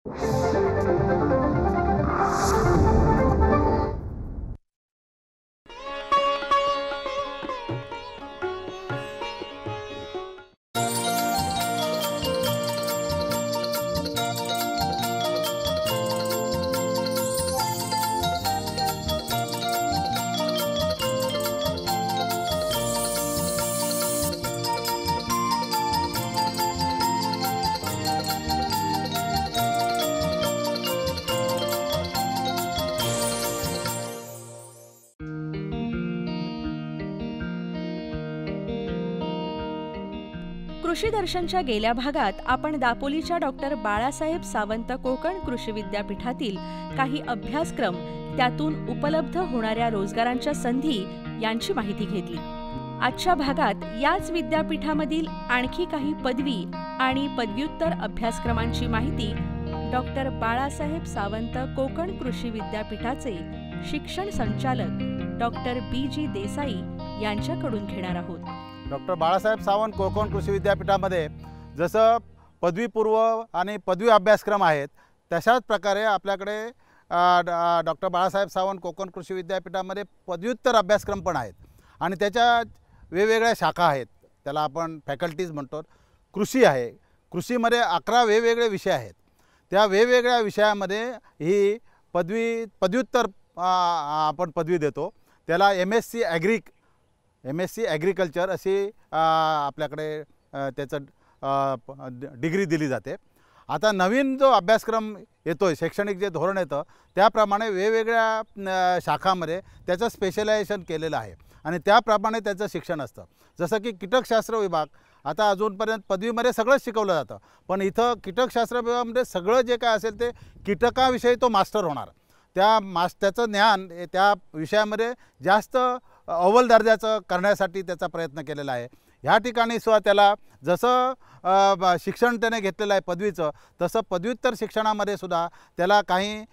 कृषी दर्शनच्या गेल्या भागात आपण दापोलीच्या डॉक्टर बाळासाहेब सावंत कोकण कृषी विद्यापीठातील काही अभ्यासक्रम, त्यातून उपलब्ध होणाऱ्या रोजगारांच्या संधी यांची माहिती घेतली. आजच्या भागात याच विद्यापीठामधील आणखी काही पदवी आणि पदव्युत्तर अभ्यासक्रमांची माहिती डॉक्टर बाळासाहेब सावंत कोकण कृषी विद्यापीठाचे शिक्षण संचालक डॉक्टर बी.जी. देसाई यांच्याकडून घेणार आहोत. डॉक्टर बाळासाहेब सावंत कोकण कृषी विद्यापीठामध्ये जसं पदवीपूर्व आणि पदवी अभ्यासक्रम आहेत, तशाच प्रकारे आपल्याकडे डॉक्टर बाळासाहेब सावंत कोकण कृषी विद्यापीठामध्ये पदव्युत्तर अभ्यासक्रम पण आहेत आणि त्याच्या वेगवेगळ्या शाखा आहेत. त्याला आपण फॅकल्टीज म्हणतो. कृषी आहे, कृषीमध्ये 11 वेगवेगळे विषय आहेत. त्या वेगवेगळ्या विषयामध्ये ही पदव्युत्तर आपण पदवी देतो. त्याला MSc ॲग्रिकल्चर अशी आपल्याकडे त्याचं डिग्री दिली जाते. आता नवीन जो अभ्यासक्रम येतो आहे, शैक्षणिक जे धोरण येतं, त्याप्रमाणे वेगवेगळ्या शाखांमध्ये त्याचं स्पेशलायझेशन केलेलं आहे आणि त्याप्रमाणे त्याचं शिक्षण असतं. जसं की कीटकशास्त्र विभाग, आता अजूनपर्यंत पदवीमध्ये सगळंच शिकवलं जातं, पण इथं कीटकशास्त्र विभागामध्ये सगळं जे काय असेल ते कीटकाविषयी तो मास्टर होणार. त्याचं ज्ञान त्या विषयामध्ये जास्त अव्वल दर्जाचं करण्यासाठी त्याचा प्रयत्न केलेला आहे. ह्या ठिकाणी सुद्धा त्याला जसं शिक्षण त्याने घेतलेलं आहे पदवीचं, तसं पदव्युत्तर शिक्षणामध्ये सुद्धा त्याला काही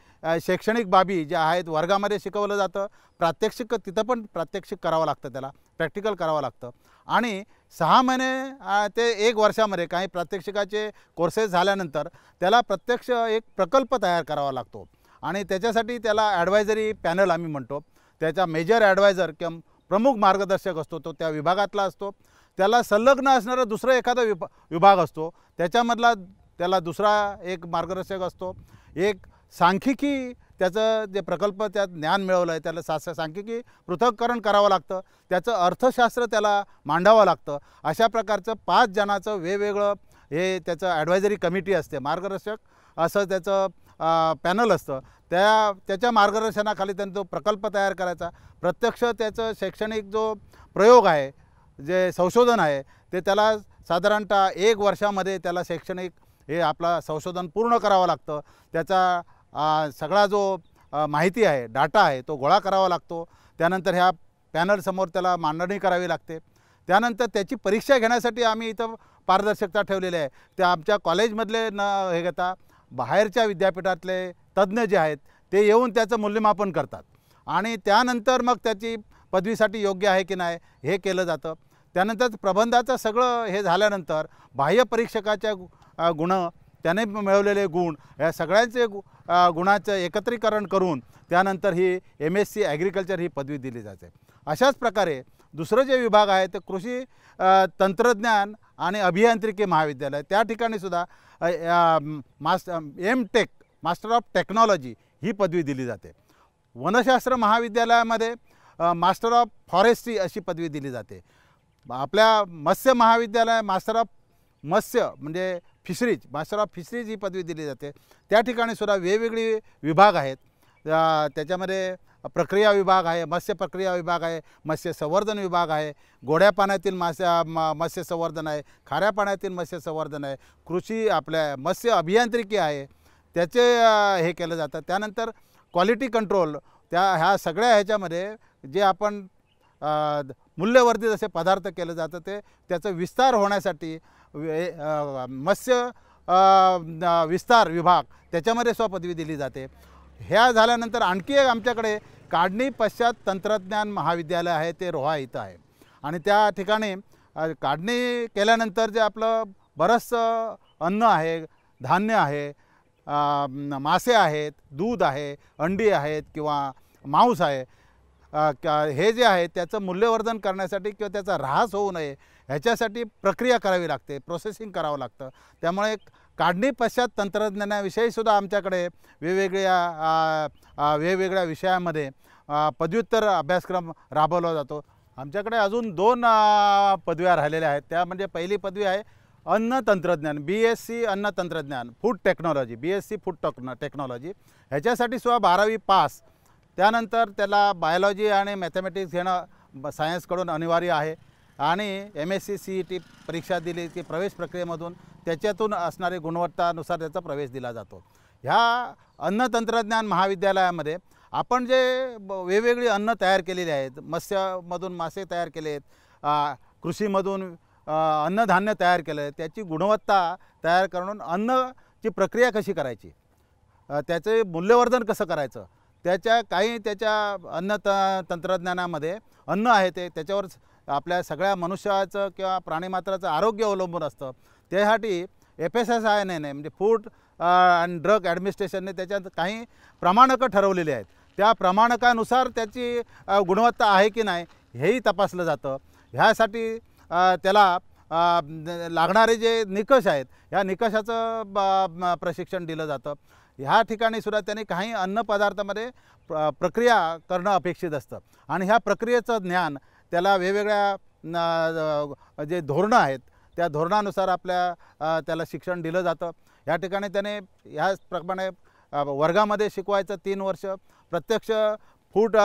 शैक्षणिक बाबी ज्या आहेत, वर्गामध्ये शिकवलं जातं, प्रात्यक्षिक तिथं पण प्रात्यक्षिक करावं लागतं, त्याला प्रॅक्टिकल करावं लागतं आणि 6 महिने ते 1 वर्षामध्ये काही प्रात्यक्षिकाचे कोर्सेस झाल्यानंतर त्याला प्रत्यक्ष एक प्रकल्प तयार करावा लागतो आणि त्याच्यासाठी त्याला ॲडवायझरी पॅनल आम्ही म्हणतो. त्याचा मेजर ॲडवायझर किंवा प्रमुख मार्गदर्शक असतो, तो त्या विभागातला असतो. त्याला संलग्न असणारा दुसरा एखादा विभाग असतो, त्याच्यामधला त्याला दुसरा एक मार्गदर्शक असतो. एक सांख्यिकी, त्याचं जे प्रकल्प त्यात ज्ञान मिळवलं आहे त्याला सांख्यिकी पृथक्करण करावं लागतं, त्याचं अर्थशास्त्र त्याला मांडावं लागतं. अशा प्रकारचं 5 जणाचं वेगवेगळं हे त्याचं ॲडवायझरी कमिटी असते, मार्गदर्शक असं त्याचं पॅनल असतं. त्याच्या मार्गदर्शनाखाली त्यांनी तो प्रकल्प तयार करायचा. प्रत्यक्ष त्याचं शैक्षणिक जो प्रयोग आहे, जे संशोधन आहे, ते त्याला साधारणतः 1 वर्षामध्ये त्याला शैक्षणिक हे आपला संशोधन पूर्ण करावं लागतं. त्याचा सगळा जो माहिती आहे, डाटा आहे, तो गोळा करावा लागतो. त्यानंतर ह्या पॅनलसमोर त्याला मांडणी करावी लागते. त्यानंतर त्याची परीक्षा घेण्यासाठी आम्ही इथं पारदर्शकता ठेवलेली आहे. त्या आमच्या कॉलेजमधले न हे घेता बाहेरच्या विद्यापीठातले तज्ज्ञ जे आहेत ते येऊन त्याचं मूल्यमापन करतात आणि त्यानंतर मग त्याची पदवीसाठी योग्य आहे की नाही हे केलं जातं. त्यानंतर प्रबंधाचं सगळं हे झाल्यानंतर बाह्य परीक्षकाच्या त्याने मिळवलेले गुण, या सगळ्यांचे गुणाचं एकत्रीकरण करून त्यानंतर ही MSc ॲग्रिकल्चर ही पदवी दिली जाते. अशाच प्रकारे दुसरं जे विभाग आहे ते कृषी तंत्रज्ञान आणि अभियांत्रिकी महाविद्यालय, त्या ठिकाणीसुद्धा M.Tech मास्टर ऑफ टेक्नॉलॉजी ही पदवी दिली जाते. वनशास्त्र महाविद्यालयामध्ये मास्टर ऑफ फॉरेस्ट्री अशी पदवी दिली जाते. आपल्या मत्स्य महाविद्यालय मास्टर ऑफ मत्स्य म्हणजे फिशरीज, मास्टर ऑफ फिशरीज ही पदवी दिली जाते. त्या ठिकाणीसुद्धा वेगवेगळी विभाग आहेत. त्याच्यामध्ये प्रक्रिया विभाग आहे, मत्स्य प्रक्रिया विभाग आहे, मत्स्य संवर्धन विभाग आहे, गोड्या पाण्यातील मत्स्य संवर्धन आहे, खाऱ्या पाण्यातील मत्स्य संवर्धन आहे, कृषी आपल्या मत्स्य अभियांत्रिकी आहे, त्याचे हे केलं जातं. त्यानंतर क्वालिटी कंट्रोल, ह्या सगळ्या ह्याच्यामध्ये जे आपण मूल्यवर्धित असे पदार्थ केलं जातं ते त्याचं विस्तार होण्यासाठी मत्स्य विस्तार विभाग त्याच्यामध्ये स्वपदवी दिली जाते. ह्या झाल्यानंतर आणखी एक आमच्याकडे काढणी पश्चात तंत्रज्ञान महाविद्यालय आहे, ते रोहा इथं आहे आणि त्या ठिकाणी काढणी केल्यानंतर जे आपलं बरंचसं अन्न आहे, धान्य आहे, मासे आहेत, दूध आहे, अंडी आहेत किंवा मांस आहे, हे जे आहे त्याचं मूल्यवर्धन करण्यासाठी किंवा त्याचा ऱ्हास होऊ नये ह्याच्यासाठी प्रक्रिया करावी लागते, प्रोसेसिंग करावं लागतं. त्यामुळे काढणी पश्चात तंत्रज्ञानाविषयी सुद्धा आमच्याकडे वेगवेगळ्या विषयामध्ये पदव्युत्तर अभ्यासक्रम राबवला जातो. आमच्याकडे अजून 2 पदव्या राहिलेल्या आहेत. त्या म्हणजे पहिली पदवी आहे अन्न तंत्रज्ञान, BSc अन्न तंत्रज्ञान, food technology, BSc food technology. ह्याच्यासाठी सुद्धा 12वी पास, त्यानंतर त्याला बायोलॉजी आणि मॅथमॅटिक्स घेणं सायन्सकडून अनिवार्य आहे आणि MSc CET परीक्षा दिली की प्रवेश प्रक्रियेमधून त्याच्यातून असणारी गुणवत्तानुसार त्याचा प्रवेश दिला जातो. ह्या अन्न तंत्रज्ञान महाविद्यालयामध्ये आपण जे वेगवेगळी अन्न तयार केलेली आहेत, मत्स्यामधून मासे तयार केले आहेत, कृषीमधून अन्नधान्य तयार केलं आहे, त्याची गुणवत्ता तयार करून अन्नची प्रक्रिया कशी करायची, त्याचे मूल्यवर्धन कसं करायचं, त्याच्या अन्न तंत्रज्ञानामध्ये अन्न आहे त्याच्यावर आपल्या सगळ्या मनुष्याचं किंवा प्राणीमात्राचं आरोग्य अवलंबून असतं. त्यासाठी FSSAI-ने म्हणजे फूड अँड ड्रग ॲडमिनिस्ट्रेशनने त्याच्यात काही प्रमाणकं ठरवलेली आहेत. त्या प्रमाणकानुसार त्याची गुणवत्ता आहे की नाही हेही तपासलं जातं. ह्यासाठी त्याला लागणारे जे निकष आहेत ह्या निकषाचं प्रशिक्षण दिलं जातं. ह्या ठिकाणी सुद्धा त्यांनी काही अन्नपदार्थामध्ये प्रक्रिया करणं अपेक्षित असतं आणि ह्या प्रक्रियेचं ज्ञान त्याला वेगवेगळ्या जे धोरणं आहेत त्या धोरणानुसार त्याला शिक्षण दिलं जातं. या ठिकाणी त्याने ह्याचप्रमाणे वर्गामध्ये शिकवायचं 3 वर्ष. प्रत्यक्ष फूड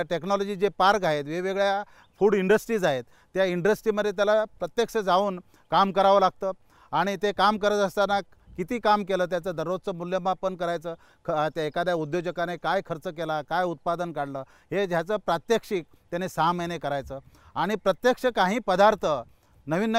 टेक्नॉलॉजी जे पार्क आहेत, वेगवेगळ्या फूड इंडस्ट्रीज आहेत, त्या इंडस्ट्रीमध्ये त्याला प्रत्यक्ष जाऊन काम करावं लागतं आणि ते काम करत असताना किती काम केलं त्याचं दररोजचं मूल्यमापन करायचं. त्या एखाद्या उद्योजकाने काय खर्च केला, काय उत्पादन काढलं, हे ह्याचं प्रात्यक्षिक त्याने 6 महिने करायचं आणि प्रत्यक्ष काही पदार्थ नवीन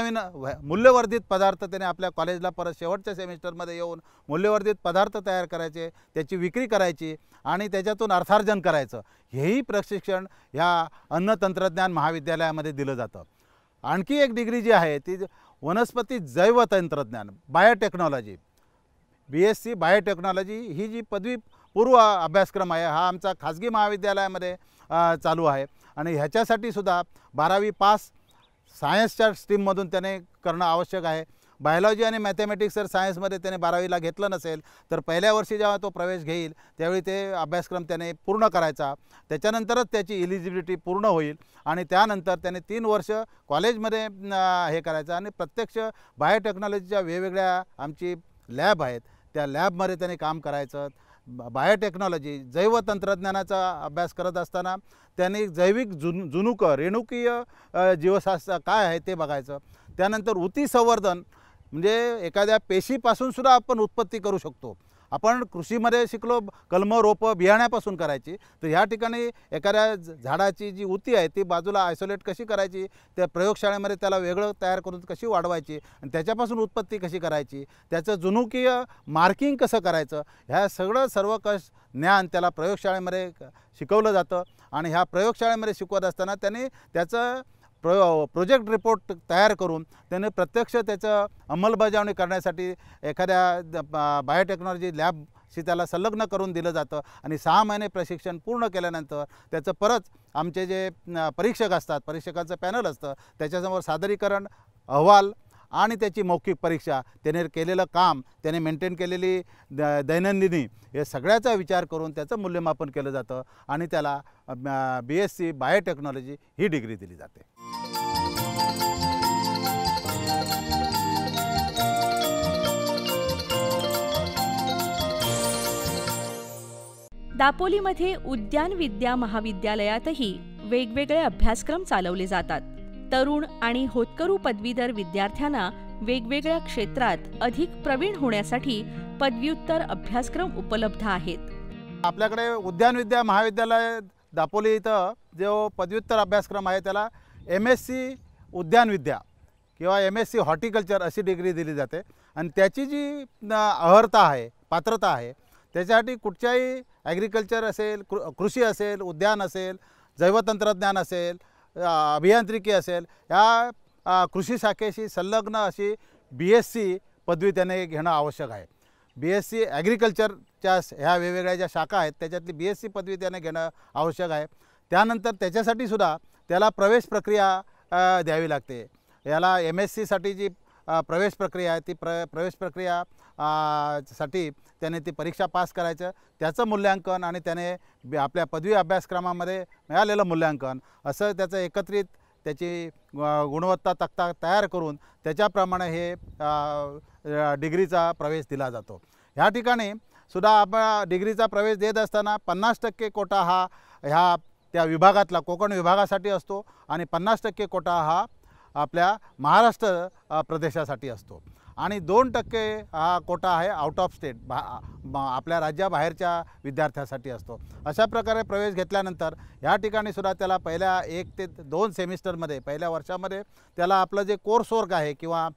मूल्यवर्धित पदार्थ त्याने आपल्या कॉलेजला परत शेवटच्या सेमिस्टरमध्ये येऊन मूल्यवर्धित पदार्थ तयार करायचे, त्याची विक्री करायची आणि त्याच्यातून अर्थार्जन करायचं. हेही प्रशिक्षण ह्या अन्न तंत्रज्ञान महाविद्यालयामध्ये दिलं जातं. आणखी एक डिग्री जी आहे ती वनस्पती जैव तंत्रज्ञान, बायोटेक्नॉलॉजी, BSc बायोटेक्नॉलॉजी ही जी पदवीपूर्व अभ्यासक्रम आहे हा आमचा खाजगी महाविद्यालयामध्ये चालू आहे आणि ह्याच्यासाठी सुद्धा 12वी पास सायन्सच्या स्ट्रीममधून त्याने करणं आवश्यक आहे. बायोलॉजी आणि मॅथमॅटिक्स जर सायन्समध्ये त्याने 12वीला घेतलं नसेल तर पहिल्या वर्षी जेव्हा तो प्रवेश घेईल त्यावेळी ते अभ्यासक्रम त्याने पूर्ण करायचा. त्याच्यानंतरच त्याची इलिजिबिलिटी पूर्ण होईल आणि त्यानंतर त्याने 3 वर्ष कॉलेजमध्ये हे करायचं आणि प्रत्यक्ष बायोटेक्नॉलॉजीच्या वेगवेगळ्या आमची लॅब आहेत त्या लॅबमध्ये त्याने काम करायचं. बायोटेक्नॉलॉजी जैव तंत्रज्ञानाचा अभ्यास करत असताना त्यांनी जैविक जनुकं रेणुकीय जीवशास्त्र काय आहे ते बघायचं. त्यानंतर ऊती संवर्धन म्हणजे एखाद्या पेशीपासून सुद्धा आपण उत्पत्ती करू शकतो. आपण कृषीमध्ये शिकलो कलमं रोपं बियाण्यापासून करायची, तर ह्या ठिकाणी एखाद्या झाडाची जी ऊती आहे ती बाजूला आयसोलेट कशी करायची, त्या प्रयोगशाळेमध्ये त्याला वेगळं तयार करून कशी वाढवायची आणि त्याच्यापासून उत्पत्ती कशी करायची, त्याचं जनुकीय मार्किंग कसं करायचं, ह्या सर्व ज्ञान त्याला प्रयोगशाळेमध्ये शिकवलं जातं आणि ह्या प्रयोगशाळेमध्ये शिकवत असताना त्याने त्याचं प्रोजेक्ट रिपोर्ट तयार करून त्याने प्रत्यक्ष त्याचं अंमलबजावणी करण्यासाठी एखाद्या बायोटेक्नॉलॉजी लॅबशी त्याला संलग्न करून दिलं जातं आणि 6 महिने प्रशिक्षण पूर्ण केल्यानंतर त्याचं परत आमचे जे परीक्षक असतात, परीक्षकांचं पॅनल असतं, त्याच्यासमोर सादरीकरण, अहवाल आणि त्याची मौखिक परीक्षा, त्याने केलेलं काम, त्याने मेंटेन केलेली दैनंदिनी हे सगळ्याचा विचार करून त्याचं मूल्यमापन केलं जातं आणि त्याला BSc बायोटेक्नॉलॉजी ही डिग्री दिली जाते. दापोलीमध्ये उद्यान विद्या महाविद्यालयातही वेगवेगळे अभ्यासक्रम चालवले जातात. तरुण आणि होतकरू पदवीधर विद्यार्थ्यांना वेगवेगळ्या क्षेत्रात अधिक प्रवीण होण्यासाठी पदव्युत्तर अभ्यासक्रम उपलब्ध आहेत. आपल्याकडे उद्यान विद्या महाविद्यालय दापोली इथं जो पदव्युत्तर अभ्यासक्रम आहे त्याला MSc उद्यान विद्या किंवा MSc हॉर्टिकल्चर अशी डिग्री दिली जाते आणि त्याची जी अर्हता आहे, पात्रता आहे, त्याच्यासाठी कुठच्याही ॲग्रिकल्चर असेल, कृषी असेल, उद्यान असेल, जैवतंत्रज्ञान असेल, अभियांत्रिकी असेल, या कृषी शाखेशी संलग्न अशी BSc पदवी त्याने घेणं आवश्यक आहे. BSc ॲग्रिकल्चरच्या ह्या वेगवेगळ्या ज्या शाखा आहेत त्याच्यातली BSc पदवी त्याने घेणं आवश्यक आहे. त्यानंतर त्याच्यासाठी सुद्धा त्याला प्रवेश प्रक्रिया द्यावी लागते. याला MScसाठी जी प्रवेश प्रक्रिया आहे ती प्रवेश प्रक्रिया साठी त्याने ती परीक्षा पास करायचं, त्याचं मूल्यांकन आणि त्याने आपल्या पदवी अभ्यासक्रमामध्ये मिळालेलं मूल्यांकन असं त्याचं एकत्रित त्याची गुणवत्ता तक्ता तयार करून त्याच्याप्रमाणे हे डिग्रीचा प्रवेश दिला जातो. ह्या ठिकाणी सुद्धा आपण डिग्रीचा प्रवेश देत असताना 50% कोटा हा ह्या त्या विभागातला कोकण विभागासाठी असतो आणि 50% कोटा हा आपल्या महाराष्ट्र प्रदेशासाठी असतो आणि 2% हा कोटा आहे आउट ऑफ स्टेट आपल्या राज्याबाहेरच्या विद्यार्थ्यासाठी असतो. अशा प्रकारे प्रवेश घेतल्यानंतर ह्या ठिकाणी सुद्धा त्याला पहिल्या 1 ते 2 सेमिस्टरमध्ये पहिल्या वर्षामध्ये त्याला आपलं जे कोर्स वर्क आहे किंवा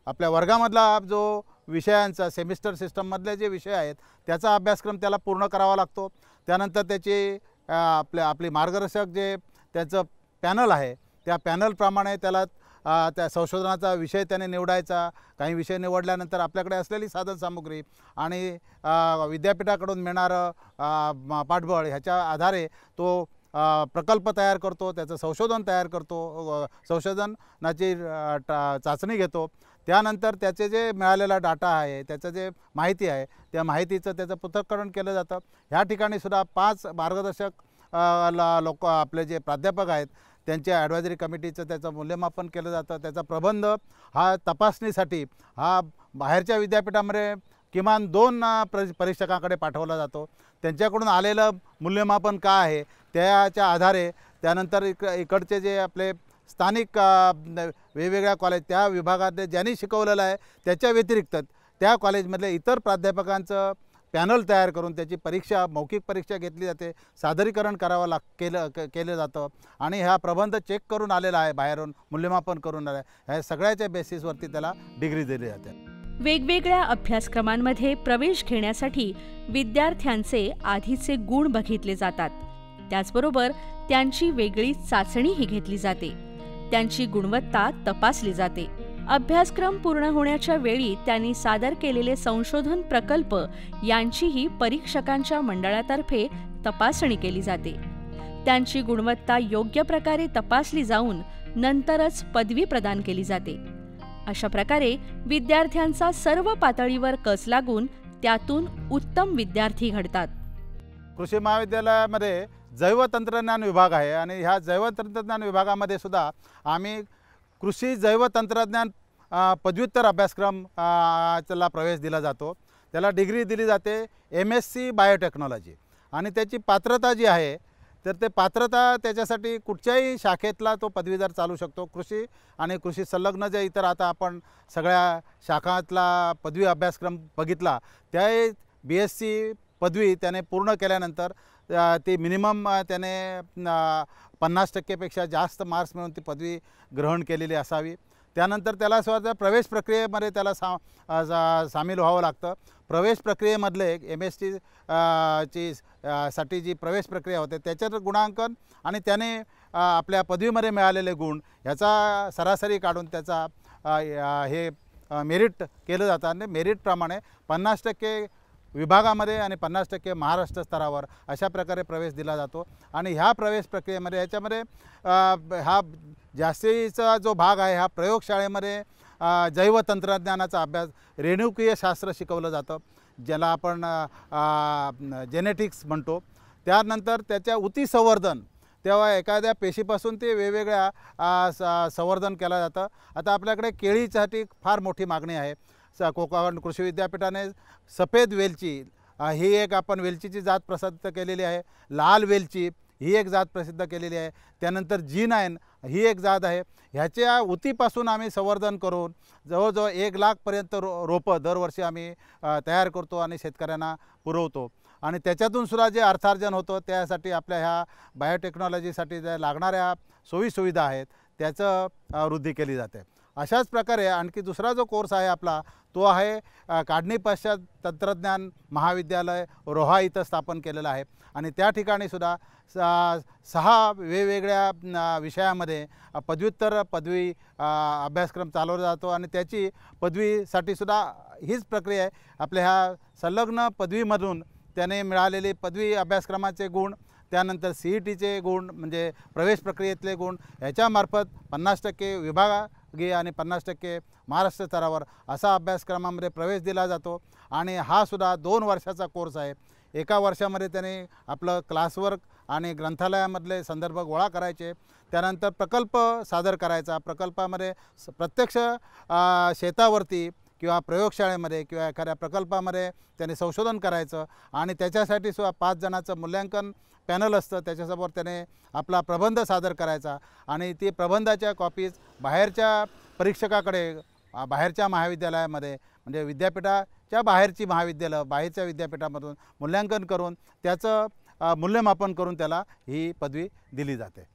आपल्या वर्गामधला जो विषयांचा सेमिस्टर सिस्टममधले जे विषय आहेत त्याचा अभ्यासक्रम त्याला पूर्ण करावा लागतो. त्यानंतर त्याची आपली मार्गदर्शक जे त्याचं पॅनल आहे त्या पॅनलप्रमाणे त्याला त्या संशोधनाचा विषय त्याने निवडायचा. काही विषय निवडल्यानंतर आपल्याकडे असलेली साधनसामुग्री आणि विद्यापीठाकडून मिळणारं पाठबळ ह्याच्या आधारे तो प्रकल्प तयार करतो, त्याचं संशोधन तयार करतो, संशोधनाची चाचणी घेतो. त्यानंतर त्याचे जे मिळालेला डाटा आहे त्याचं जे माहिती आहे त्या माहितीचं त्याचं पृथक्करण केलं जातं. ह्या ठिकाणी सुद्धा 5 मार्गदर्शक लोक आपले जे प्राध्यापक आहेत त्यांच्या ॲडवायझरी कमिटीचं त्याचं मूल्यमापन केलं जातं. त्याचा प्रबंध हा तपासणीसाठी हा बाहेरच्या विद्यापीठामध्ये किमान 2 परीक्षकांकडे पाठवला जातो. त्यांच्याकडून आलेलं मूल्यमापन काय आहे त्याच्या आधारे त्यानंतर इकडचे जे आपले स्थानिक वेगवेगळ्या कॉलेज त्या विभागात ज्यांनी शिकवलेलं आहे त्याच्या व्यतिरिक्त त्या कॉलेजमधले इतर प्राध्यापकांचं पॅनल तयार करून त्याची परीक्षा मौखिक परीक्षा घेतली जाते, सादरीकरण करावं केलं जातं आणि हा प्रबंध चेक करून आलेला आहे, बाहेरून मूल्यमापन करून आला आहे. ह्या सगळ्याच्या बेसिसवरती त्याला डिग्री दिली जाते. वेगवेगळ्या अभ्यासक्रमांमध्ये प्रवेश घेण्यासाठी विद्यार्थ्यांचे आधीचे गुण बघितले जातात. त्याचबरोबर त्यांची वेगळी चाचणीही घेतली जाते, त्यांची गुणवत्ता तपासली जाते. अभ्यासक्रम पूर्ण होण्याच्या वेळी त्यांनी सादर केलेले संशोधन प्रकल्प यांचीही परीक्षकांच्या मंडळातर्फे तपासणी केली जाते. त्यांची गुणवत्ता योग्य प्रकारे तपासली जाऊन नंतरच पदवी प्रदान केली जाते. अशा प्रकारे विद्यार्थ्यांचा सर्व पातळीवर कस लागून त्यातून उत्तम विद्यार्थी घडतात. कृषी महाविद्यालयामध्ये जैवतंत्रज्ञान विभाग आहे आणि ह्या जैवतंत्रज्ञान विभागामध्ये सुद्धा आम्ही कृषी जैवतंत्रज्ञान पदव्युत्तर अभ्यासक्रम त्याला प्रवेश दिला जातो. त्याला डिग्री दिली जाते MSc बायोटेक्नॉलॉजी आणि त्याची पात्रता जी आहे तर ते पात्रता त्याच्यासाठी कुठच्याही शाखेतला तो पदवीधर चालू शकतो. कृषी आणि कृषी संलग्न जे इतर आता आपण सगळ्या शाखातला पदवी अभ्यासक्रम बघितला त्या BSc पदवी त्याने पूर्ण केल्यानंतर ती मिनिमम त्याने 50%पेक्षा जास्त मार्क्स मिळून ती पदवी ग्रहण केलेली असावी. त्यानंतर त्याला स्वतः प्रवेश प्रक्रियेमध्ये त्याला सामील व्हावं लागतं. प्रवेश प्रक्रियेमधले MSc साठी जी प्रवेश प्रक्रिया होते त्याच्यात गुणांकन आणि त्याने आपल्या पदवीमध्ये मिळालेले गुण ह्याचा सरासरी काढून त्याचा हे मेरिट केलं जातं आणि मेरिटप्रमाणे 50% विभागामध्ये आणि 50% महाराष्ट्र स्तरावर अशा प्रकारे प्रवेश दिला जातो. आणि ह्या प्रवेश प्रक्रियेमध्ये याच्यामध्ये हा जास्तीचा जो भाग आहे हा प्रयोगशाळेमध्ये जैवतंत्रज्ञानाचा अभ्यास रेणुकीय शास्त्र शिकवलं जातं ज्याला आपण जेनेटिक्स म्हणतो. त्यानंतर त्याच्या उती संवर्धन तेव्हा एखाद्या पेशीपासून ते वेगवेगळ्या संवर्धन केलं जातं. आता आपल्याकडे केळीसाठी फार मोठी मागणी आहे. कोकण कृषी विद्यापीठाने सफेद वेलची ही एक आपण वेलचीची जात प्रसिद्ध केलेली आहे. लाल वेलची ही एक जात प्रसिद्ध केलेली आहे. त्यानंतर G9 ही एक जात आहे. ह्याच्या उतीपासून आम्ही संवर्धन करून जवळजवळ 1 लाखपर्यंत रोपं दरवर्षी आम्ही तयार करतो आणि शेतकऱ्यांना पुरवतो. आणि त्याच्यातून सुद्धा जे अर्थार्जन होतं त्यासाठी आपल्या ह्या बायोटेक्नॉलॉजीसाठी ज्या लागणाऱ्या सोयीसुविधा आहेत त्याचं वृद्धी केली जाते. अशाच प्रकारे आणखी दुसरा जो कोर्स आहे आपला तो आहे काढणी पश्चात तंत्रज्ञान महाविद्यालय रोहा इथं स्थापन केलेलं आहे आणि त्या ठिकाणी सुद्धा 6 वेगवेगळ्या विषयामध्ये पदव्युत्तर पदवी अभ्यासक्रम चालवला जातो आणि त्याची पदवीसाठी सुद्धा हीच प्रक्रिया आहे। आपल्या ह्या संलग्न पदवीमधून त्याने मिळालेले पदवी अभ्यासक्रमाचे गुण, त्यानंतर CETचे गुण म्हणजे प्रवेश प्रक्रियेतले गुण याच्यामार्फत 50% विभागीय आणि 50% महाराष्ट्र स्तरावर असा अभ्यासक्रमामध्ये प्रवेश दिला जातो आणि हा सुद्धा 2 वर्षाचा कोर्स आहे। एका वर्षामध्ये त्याने आपलं क्लासवर्क आणि ग्रंथालयामधले संदर्भ गोळा करायचे, त्यानंतर प्रकल्प सादर करायचा, प्रकल्पामध्ये प्रत्यक्ष शेतावरती किंवा प्रयोगशाळेमध्ये किंवा एखाद्या प्रकल्पामध्ये त्याने संशोधन करायचं आणि त्याच्यासाठी सुद्धा 5 जणांचं मूल्यांकन पॅनल असतं, त्याच्यासमोर त्याने आपला प्रबंध सादर करायचा आणि ती प्रबंधाच्या कॉपीज बाहेरच्या परीक्षकाकडे बाहेरच्या महाविद्यालयामध्ये म्हणजे विद्यापीठाच्या बाहेरची महाविद्यालय बाहेरच्या विद्यापीठामधून मूल्यांकन करून त्याचं मूल्यमापन करून त्याला ही पदवी दिली जाते।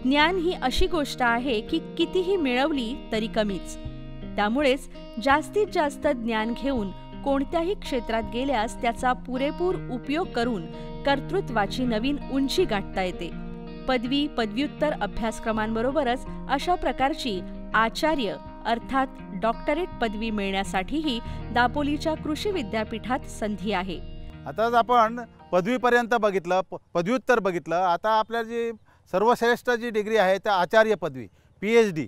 ज्ञान ही अशी गोष्ट आहे की कितीही मिळवली तरी कमीच। त्यामुळेच जास्तीत जास्त ज्ञान घेऊन कोणत्याही क्षेत्रात गेल्यास त्याचा पुरेपूर उपयोग करून कर्तृत्वाची नवीन उंची गाठता येते। पदवी पदव्युत्तर अभ्यासक्रमांबरोबरच अशा प्रकारची आचार्य अर्थात डॉक्टरेट पदवी मिळण्यासाठीही दापोलीच्या कृषी विद्यापीठात संधी आहे। आताच आपण पदवीपर्यंत बघितलं, पदव्युत्तर बघितलं, आता आपल्या जी सर्वश्रेष्ठ जी डिग्री आहे त्या आचार्य पदवी PhD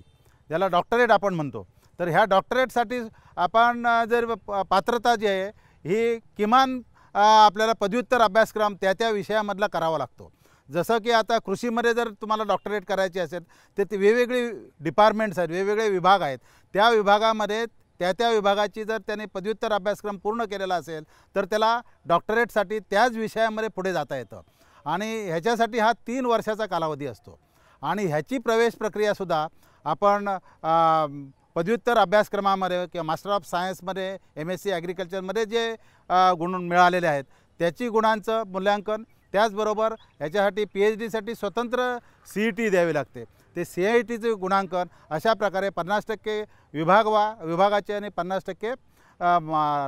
ज्याला डॉक्टरेट आपण म्हणतो, तर ह्या डॉक्टरेटसाठी आपण जर पात्रता जी आहे ही किमान आपल्याला पदव्युत्तर अभ्यासक्रम त्या विषयामधला करावा लागतो। जसं की आता कृषीमध्ये जर तुम्हाला डॉक्टरेट करायची असेल तर ती वेगवेगळी डिपार्टमेंट्स आहेत, वेगवेगळे विभाग आहेत, त्या विभागामध्ये त्या विभागाची जर त्याने पदव्युत्तर अभ्यासक्रम पूर्ण केलेला असेल तर त्याला डॉक्टरेटसाठी त्याच विषयामध्ये पुढे जाता येतं आणि ह्याच्यासाठी हा 3 वर्षाचा कालावधी असतो आणि ह्याची प्रवेश प्रक्रियासुद्धा आपण पदव्युत्तर अभ्यासक्रमामध्ये किंवा मास्टर ऑफ सायन्समध्ये MSc ॲग्रिकल्चरमध्ये जे गुण मिळालेले आहेत त्याची गुणांचं मूल्यांकन, त्याचबरोबर ह्याच्यासाठी PhDसाठी स्वतंत्र CET द्यावी लागते, ते CETचे गुणांकन, अशा प्रकारे 50% विभागाचे आणि 50%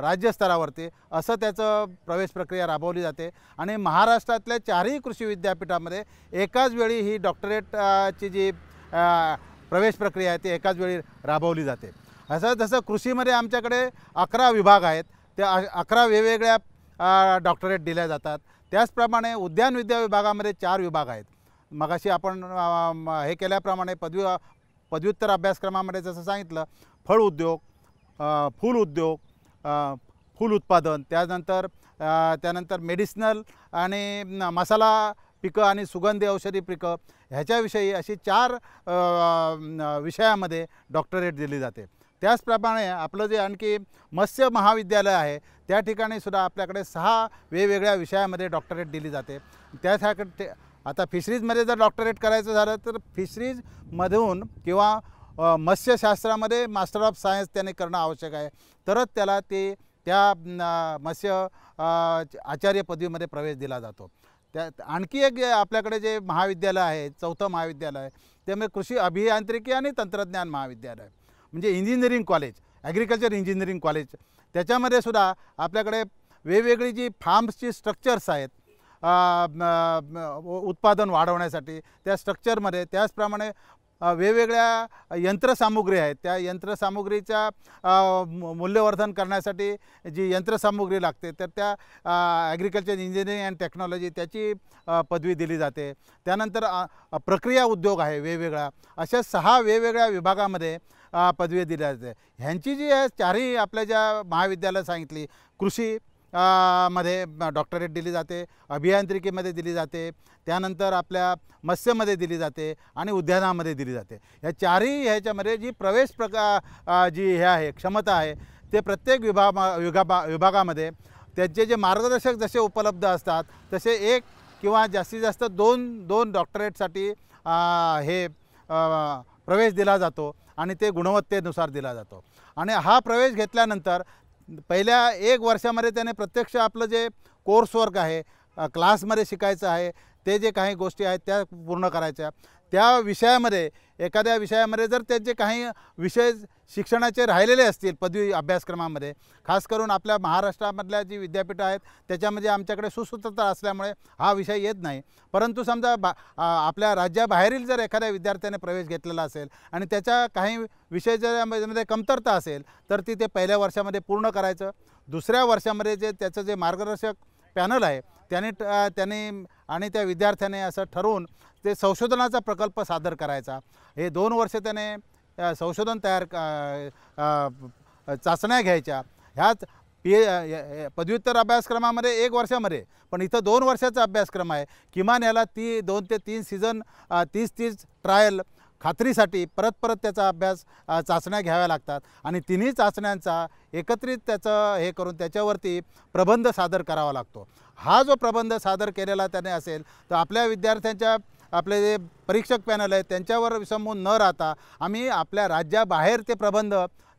राज्यस्तरावरती असं त्याचं प्रवेश प्रक्रिया राबवली जाते आणि महाराष्ट्रातल्या 4ही कृषी विद्यापीठामध्ये एकाच वेळी ही डॉक्टरेटची जी प्रवेश प्रक्रिया आहे ती एकाच वेळी राबवली जाते। असं जसं कृषीमध्ये आमच्याकडे 11 विभाग आहेत, त्या 11 वेगवेगळ्या डॉक्टरेट दिल्या जातात, त्याचप्रमाणे उद्यानविद्या विभागामध्ये 4 विभाग आहेत। मगाशी आपण हे केल्याप्रमाणे पदव्युत्तर अभ्यासक्रमामध्ये जसं सांगितलं फळ उद्योग, फूल उद्योग, फूल उत्पादन, त्यानंतर मेडिसिनल आणि मसाला पिकं आणि सुगंधी औषधी पिकं ह्याच्याविषयी अशी 4 विषयामध्ये डॉक्टरेट दिली जाते। त्याचप्रमाणे आपलं जे आणखी मत्स्य महाविद्यालय आहे त्या ठिकाणी सुद्धा आपल्याकडे 6 वेगवेगळ्या विषयामध्ये डॉक्टरेट दिली जाते। त्यासाठी आता फिशरीजमध्ये जर डॉक्टरेट करायचं झालं तर फिशरीजमधून किंवा मत्स्यशास्त्रामध्ये मास्टर ऑफ सायन्स त्याने करणं आवश्यक आहे, तरच त्याला त्या मत्स्य आचार्य पदवीमध्ये प्रवेश दिला जातो। त्या आणखी एक आपल्याकडे जे महाविद्यालय आहे 4थं महाविद्यालय त्यामुळे कृषी अभियांत्रिकी आणि तंत्रज्ञान महाविद्यालय म्हणजे engineering college, agriculture engineering college, त्याच्यामध्ये सुद्धा आपल्याकडे वेगवेगळी जी फार्म्सची स्ट्रक्चर्स आहेत उत्पादन वाढवण्यासाठी त्या स्ट्रक्चरमध्ये, त्याचप्रमाणे वेगवेगळ्या यंत्रसामुग्री आहेत, त्या यंत्रसामुग्रीच्या मूल्यवर्धन करण्यासाठी जी यंत्रसामुग्री लागते तर त्या ॲग्रिकल्चर इंजिनिअरिंग अँड टेक्नॉलॉजी त्याची पदवी दिली जाते। त्यानंतर प्रक्रिया उद्योग आहे वेगवेगळा, अशा 6 वेगवेगळ्या विभागामध्ये पदवी दिल्या जाते। ह्यांची जी आहे 4ही आपल्या ज्या महाविद्यालय सांगितली, कृषी मध्ये डॉक्टरेट दिली जाते, अभियांत्रिकीमध्ये दिली जाते, त्यानंतर आपल्या मत्स्यमध्ये दिली जाते आणि उद्यानामध्ये दिली जाते। ह्या 4ही ह्याच्यामध्ये जी प्रवेश जी हे आहे क्षमता आहे ते प्रत्येक विभागामध्ये त्यांचे जे मार्गदर्शक जसे उपलब्ध असतात तसे 1 किंवा जास्तीत जास्त 2 डॉक्टरेटसाठी हे प्रवेश दिला जातो आणि ते गुणवत्तेनुसार दिला जातो आणि हा प्रवेश घेतल्यानंतर पहिल्या 1 वर्षामध्ये त्याने प्रत्यक्ष आपलं जे कोर्स वर्क आहे, क्लासमध्ये शिकायचं आहे, ते जे काही गोष्टी आहेत त्या पूर्ण करायच्या. त्या विषयामध्ये एखाद्या विषयामध्ये जर त्याचे काही विषय शिक्षणाचे राहिलेले असतील पदवी अभ्यासक्रमामध्ये, खास करून आपल्या महाराष्ट्रामधल्या जी विद्यापीठं आहेत त्याच्यामध्ये आमच्याकडे सुसूत्रता असल्यामुळे हा विषय येत नाही. परंतु समजा आपल्या राज्याबाहेरील जर एखाद्या विद्यार्थ्याने प्रवेश घेतलेला असेल आणि त्याच्या काही विषय ज्यामध्ये कमतरता असेल तर ती ते पहिल्या वर्षामध्ये पूर्ण करायचं. दुसऱ्या वर्षामध्ये जे त्याचं जे मार्गदर्शक पॅनल आहे त्याने आणि त्या विद्यार्थ्याने असं ठरवून ते संशोधनाचा प्रकल्प सादर करायचा. हे 2 वर्ष त्याने संशोधन चाचण्या घ्यायच्या. ह्याच पदव्युत्तर अभ्यासक्रमामध्ये 1 वर्षामध्ये, पण इथं 2 वर्षाचा अभ्यासक्रम आहे. किमान याला 2 ते 3 सीझन 30 ट्रायल खात्रीसाठी परत त्याचा अभ्यास चाचण्या घ्याव्या लागतात आणि तिन्ही चाचण्यांचा एकत्रित त्याचं हे करून त्याच्यावरती प्रबंध सादर करावा लागतो. हा जो प्रबंध सादर केलेला त्याने असेल तर आपल्या विद्यार्थ्यांच्या आपले जे परीक्षक पॅनल आहे त्यांच्यावर विसंबून न राहता आम्ही आपल्या राज्याबाहेर ते प्रबंध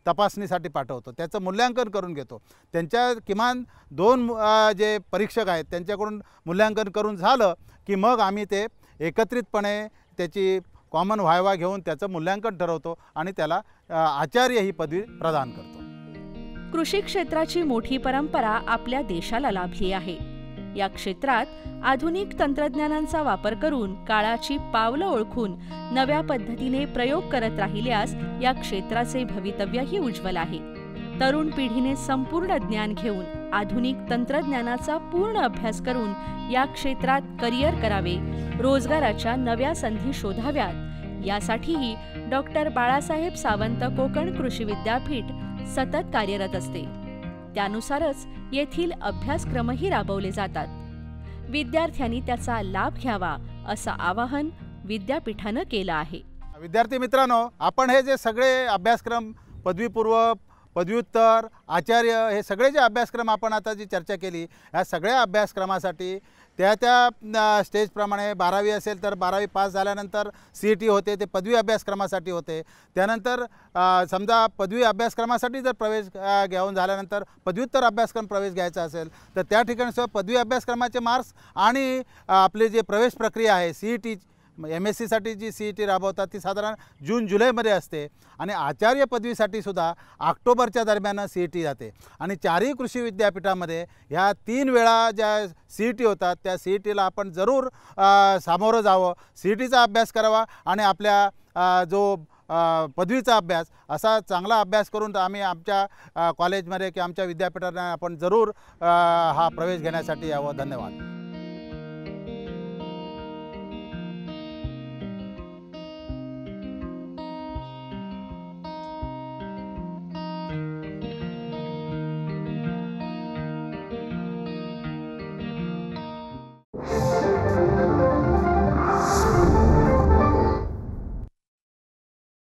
तपासणीसाठी पाठवतो, त्याचं मूल्यांकन करून घेतो. त्यांच्या किमान 2 जे परीक्षक आहेत त्यांच्याकडून मूल्यांकन करून झालं की मग आम्ही ते एकत्रितपणे त्याची कॉमन व्हायवा घेऊन त्याचं मूल्यांकन ठरवतो आणि त्याला आचार्य ही पदवी प्रदान करतो. कृषी क्षेत्राची मोठी परंपरा आपल्या देशाला लाभली आहे. या क्षेत्रात आधुनिक तंत्रज्ञानांचा वापर करून काळाची पावलं ओळखून नव्या पद्धतीने प्रयोग करत राहिल्यास या क्षेत्राचे भवितव्यही उज्ज्वल आहे. तरुण पिढीने संपूर्ण ज्ञान घेऊन आधुनिक तंत्रज्ञानाचा पूर्ण अभ्यास करून या क्षेत्रात करिअर करावे, रोजगाराच्या नव्या संधी शोधाव्यात, यासाठीही डॉक्टर बाळासाहेब सावंत कोकण कृषी विद्यापीठ सतत कार्यरत असते. त्यानुसारच येथील अभ्यासक्रमही राबवले जातात. विद्यार्थ्यांनी त्याचा लाभ घ्यावा असं आवाहन विद्यापीठानं केलं आहे. विद्यार्थी मित्रांनो, आपण हे जे सगळे अभ्यासक्रम पदवीपूर्व, पदव्युत्तर, आचार्य हे सगळे जे अभ्यासक्रम आपण आता जी चर्चा केली, ह्या सगळ्या अभ्यासक्रमासाठी त्या स्टेजप्रमाणे 12वी असेल तर 12वी पास झाल्यानंतर CET होते, ते पदवी अभ्यासक्रमासाठी होते. त्यानंतर समजा पदवी अभ्यासक्रमासाठी जर प्रवेश घेऊन झाल्यानंतर पदव्युत्तर अभ्यासक्रम प्रवेश घ्यायचा असेल तर त्या ठिकाणी पदवी अभ्यासक्रमाचे मार्क्स आणि आपली जी प्रवेश प्रक्रिया आहे CET MSc जी CET राबवतात ती साधारण जून-जुलैमध्ये असते आणि आचार्य पदवीसाठी सुद्धा ऑक्टोबरच्या दरम्यान CET जाते. आणि 4ही कृषी विद्यापीठामध्ये ह्या 3 वेळा ज्या CET होतात त्या CETला आपण जरूर सामोरं जावं, CETचा अभ्यास करावा आणि आपल्या जो पदवीचा अभ्यास असा चांगला अभ्यास करून आम्ही आमच्या कॉलेजमध्ये किंवा आमच्या विद्यापीठांना आपण जरूर हा प्रवेश घेण्यासाठी यावं. धन्यवाद.